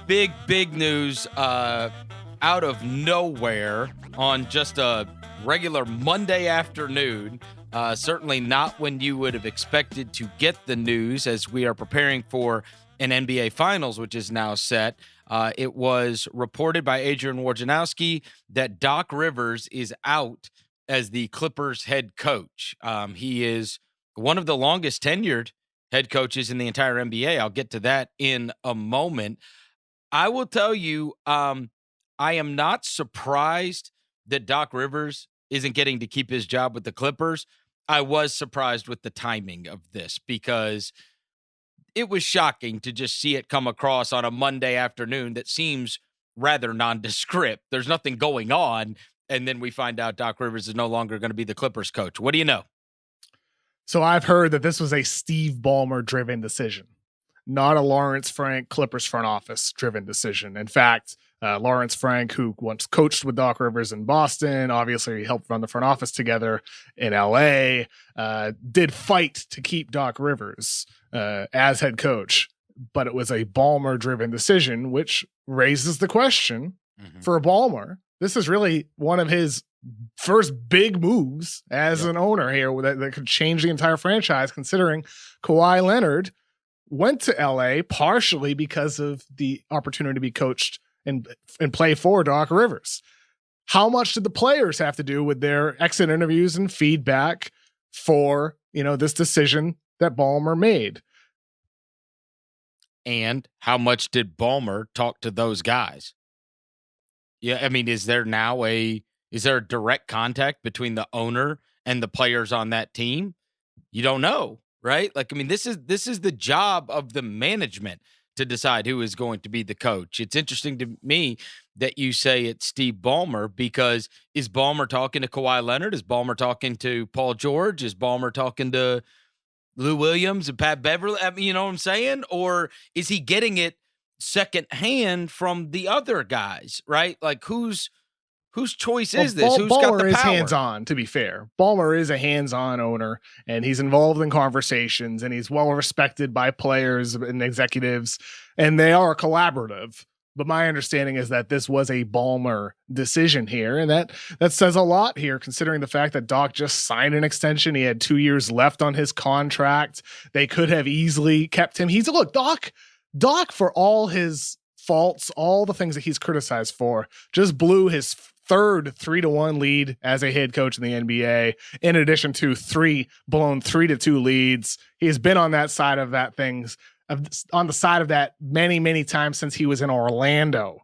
Big news out of nowhere on just a regular Monday afternoon. Certainly not when you would have expected to get the news as we are preparing for an NBA Finals, which is now set. It was reported by Adrian Wojnarowski that Doc Rivers is out as the Clippers head coach. He is one of the longest tenured head coaches in the entire NBA. I'll get to that in a moment. I will tell you, I am not surprised that Doc Rivers isn't getting to keep his job with the Clippers. I was surprised with the timing of this because it was shocking to just see it come across on a Monday afternoon that seems rather nondescript. There's nothing going on. And then we find out Doc Rivers is no longer going to be the Clippers coach. What do you know? So I've heard that this was a Steve Ballmer driven decision, not a Lawrence Frank Clippers front office driven decision. In fact, Lawrence Frank, who once coached with Doc Rivers in Boston, obviously helped run the front office together in LA, did fight to keep Doc Rivers as head coach, but it was a Ballmer driven decision, which raises the question for Ballmer. This is really one of his first big moves as an owner here that could change the entire franchise, considering Kawhi Leonard went to LA partially because of the opportunity to be coached and play for Doc Rivers. How much did the players have to do with their exit interviews and feedback for, this decision that Ballmer made? And how much did Ballmer talk to those guys? Yeah, I mean, is there a direct contact between the owner and the players on that team? You don't know, right? Like, I mean, this is the job of the management to decide who is going to be the coach. It's interesting to me that you say it's Steve Ballmer, because is Ballmer talking to Kawhi Leonard? Is Ballmer talking to Paul George? Is Ballmer talking to Lou Williams and Pat Beverly? I mean, you know what I'm saying? Or is he getting it secondhand from the other guys, right? Like whose choice is this? Who's got the Ballmer is power? hands-on, to be fair. Ballmer is a hands-on owner, and he's involved in conversations, and he's well respected by players and executives, and they are collaborative. But my understanding is that this was a Ballmer decision here, and that says a lot here, considering the fact that Doc just signed an extension. He had 2 years left on his contract. They could have easily kept him. Doc, for all his faults, all the things that he's criticized for, just blew his third 3-1 lead as a head coach in the NBA, in addition to 3 blown 3-2 leads. He's been on that side of that on the side of that many, many times since he was in Orlando.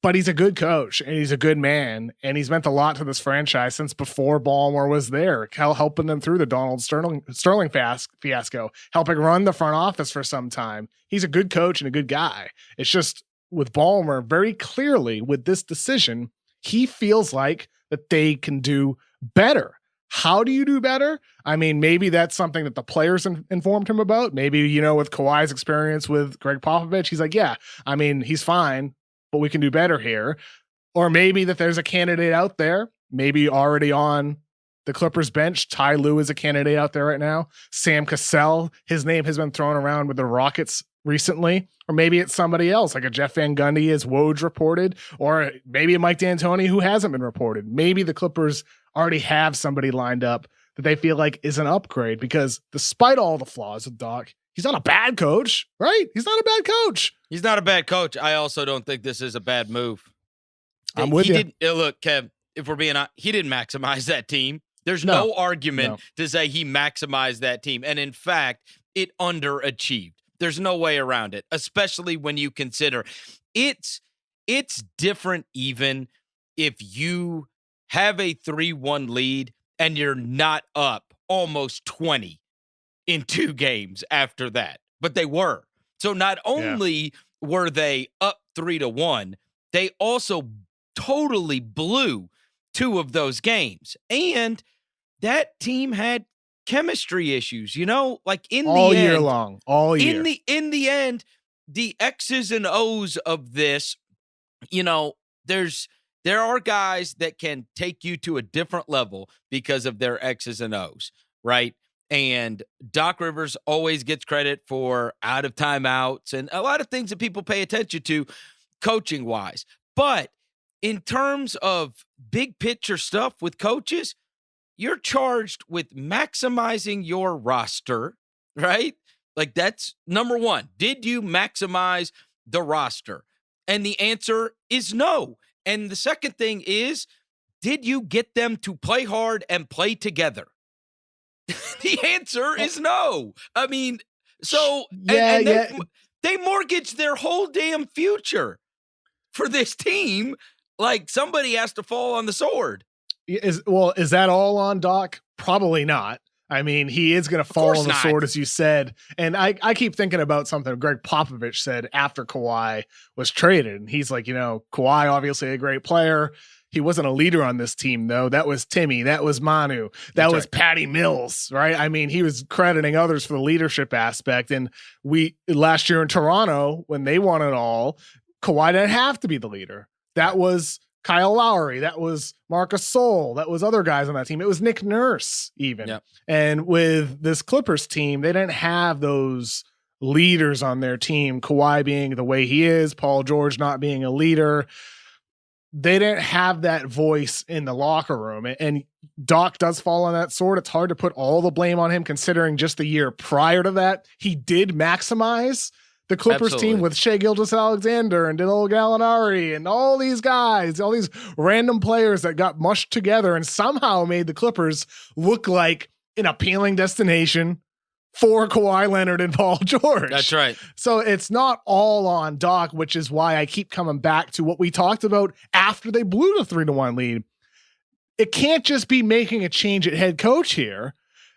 But he's a good coach and he's a good man, and he's meant a lot to this franchise since before Ballmer was there, helping them through the Donald Sterling fiasco, helping run the front office for some time. He's a good coach and a good guy. It's just with Ballmer, very clearly with this decision, he feels like that they can do better. How do you do better? I mean, maybe that's something that the players informed him about. Maybe, with Kawhi's experience with Greg Popovich, he's like, yeah, I mean, he's fine, but we can do better here. Or maybe that there's a candidate out there, maybe already on the Clippers bench. Ty Lue is a candidate out there right now. Sam Cassell, his name has been thrown around with the Rockets recently. Or maybe it's somebody else, like a Jeff Van Gundy, as Woj reported, or maybe a Mike D'Antoni who hasn't been reported. Maybe the Clippers already have somebody lined up that they feel like is an upgrade, because despite all the flaws of Doc, he's not a bad coach, right? He's not a bad coach. He's not a bad coach. I also don't think this is a bad move. I'm with you. Look, Kev, if we're being honest, he didn't maximize that team. There's no argument to say he maximized that team. And in fact, it underachieved. There's no way around it, especially when you consider it's different even if you have a 3-1 lead and you're not up almost 20 in 2 games after that. But they were. So not only were they up 3-1, they also totally blew 2 of those games. And that team had chemistry issues, like all year long, all year. In the end, the X's and O's of this, there are guys that can take you to a different level because of their X's and O's, right? And Doc Rivers always gets credit for out of timeouts and a lot of things that people pay attention to coaching wise. But in terms of big picture stuff with coaches, you're charged with maximizing your roster, right? Like that's number one. Did you maximize the roster? And the answer is no. And the second thing is, did you get them to play hard and play together? The answer is no. I mean, so and they mortgaged their whole damn future for this team. Like somebody has to fall on the sword. Is that all on Doc? Probably not. I mean, he is going to fall on the sword, as you said. And I keep thinking about something Greg Popovich said after Kawhi was traded. And he's like, Kawhi, obviously a great player. He wasn't a leader on this team, though. That was Timmy. That was Manu. That was Patty Mills, right? I mean, he was crediting others for the leadership aspect. And last year in Toronto, when they won it all, Kawhi didn't have to be the leader. That was Kyle Lowry. That was Marcus Gasol. That was other guys on that team. It was Nick Nurse even. Yep. And with this Clippers team, they didn't have those leaders on their team. Kawhi being the way he is, Paul George not being a leader. They didn't have that voice in the locker room. And Doc does fall on that sword. It's hard to put all the blame on him considering just the year prior to that, he did maximize the Clippers team with Shai Gilgeous-Alexander and Danilo Gallinari and all these guys, all these random players that got mushed together and somehow made the Clippers look like an appealing destination for Kawhi Leonard and Paul George. That's right. So it's not all on Doc, which is why I keep coming back to what we talked about after they blew the 3-1 lead. It can't just be making a change at head coach here.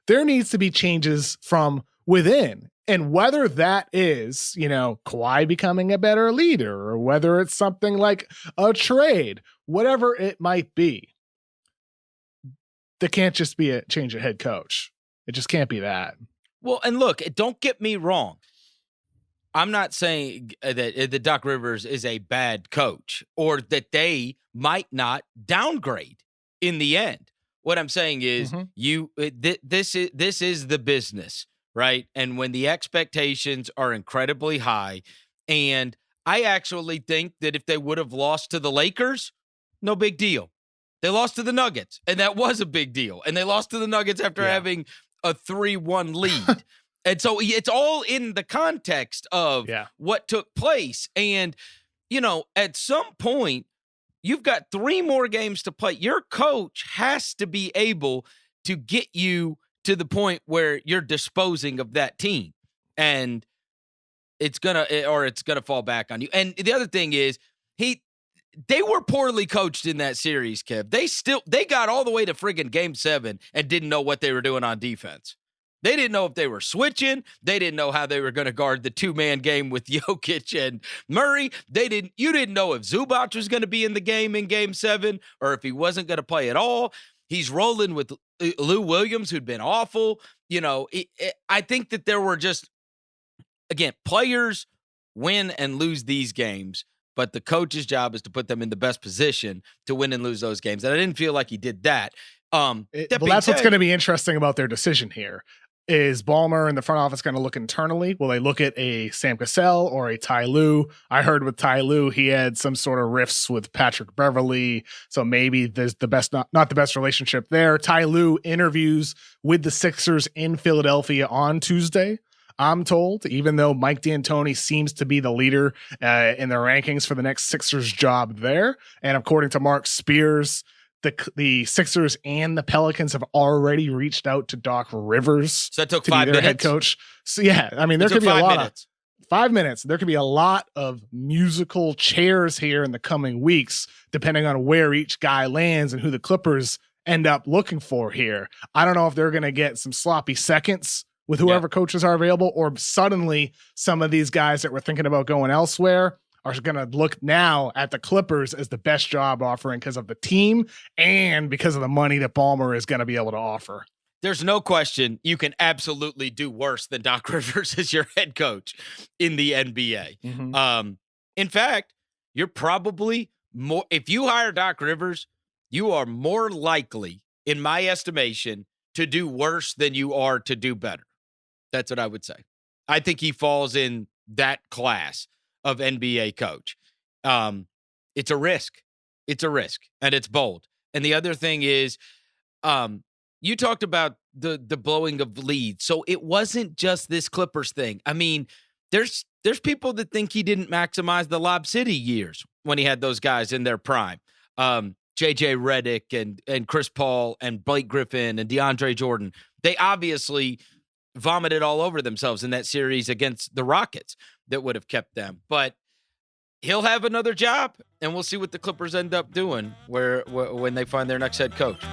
There needs to be changes from within. And whether that is, Kawhi becoming a better leader or whether it's something like a trade, whatever it might be, there can't just be a change of head coach. It just can't be that. Well, and look, don't get me wrong. I'm not saying that Doc Rivers is a bad coach or that they might not downgrade in the end. What I'm saying is this is the business. Right. And when the expectations are incredibly high, and I actually think that if they would have lost to the Lakers, no big deal. They lost to the Nuggets, and that was a big deal. And they lost to the Nuggets after having a 3-1 lead. And so it's all in the context of what took place. And, at some point, you've got 3 more games to play. Your coach has to be able to get you to the point where you're disposing of that team, and it's gonna fall back on you. And the other thing is they were poorly coached in that series, Kev. They got all the way to friggin' game 7 and didn't know what they were doing on defense. They didn't know if they were switching. They didn't know how they were going to guard the 2-man game with Jokic and Murray. You didn't know if Zubac was going to be in the game in game 7 or if he wasn't going to play at all. He's rolling with Lou Williams, who'd been awful. I think that there were just, again, players win and lose these games, but the coach's job is to put them in the best position to win and lose those games. And I didn't feel like he did that. That's what's going to be interesting about their decision here. Is Ballmer and the front office going to look internally? Will they look at a Sam Cassell or a Ty Lue? I heard with Ty Lue, he had some sort of rifts with Patrick Beverley. So maybe there's not the best relationship there. Ty Lue interviews with the Sixers in Philadelphia on Tuesday, I'm told, even though Mike D'Antoni seems to be the leader in the rankings for the next Sixers job there. And according to Mark Spears, the Sixers and the Pelicans have already reached out to Doc Rivers. So that took 5 minutes. Head coach. So I mean, there could be a lot of 5 minutes. There could be a lot of musical chairs here in the coming weeks, depending on where each guy lands and who the Clippers end up looking for here. I don't know if they're going to get some sloppy seconds with whoever coaches are available, or suddenly some of these guys that were thinking about going elsewhere are going to look now at the Clippers as the best job offering because of the team and because of the money that Ballmer is going to be able to offer. There's no question you can absolutely do worse than Doc Rivers as your head coach in the NBA. Mm-hmm. In fact, you're probably more, if you hire Doc Rivers, you are more likely, in my estimation, to do worse than you are to do better. That's what I would say. I think he falls in that class of NBA coach. It's a risk. It's a risk, and it's bold. And the other thing is, you talked about the blowing of leads. So it wasn't just this Clippers thing. I mean, there's people that think he didn't maximize the Lob City years when he had those guys in their prime. JJ Redick and Chris Paul and Blake Griffin and DeAndre Jordan. They obviously vomited all over themselves in that series against the Rockets that would have kept them. But he'll have another job, and we'll see what the Clippers end up doing when they find their next head coach.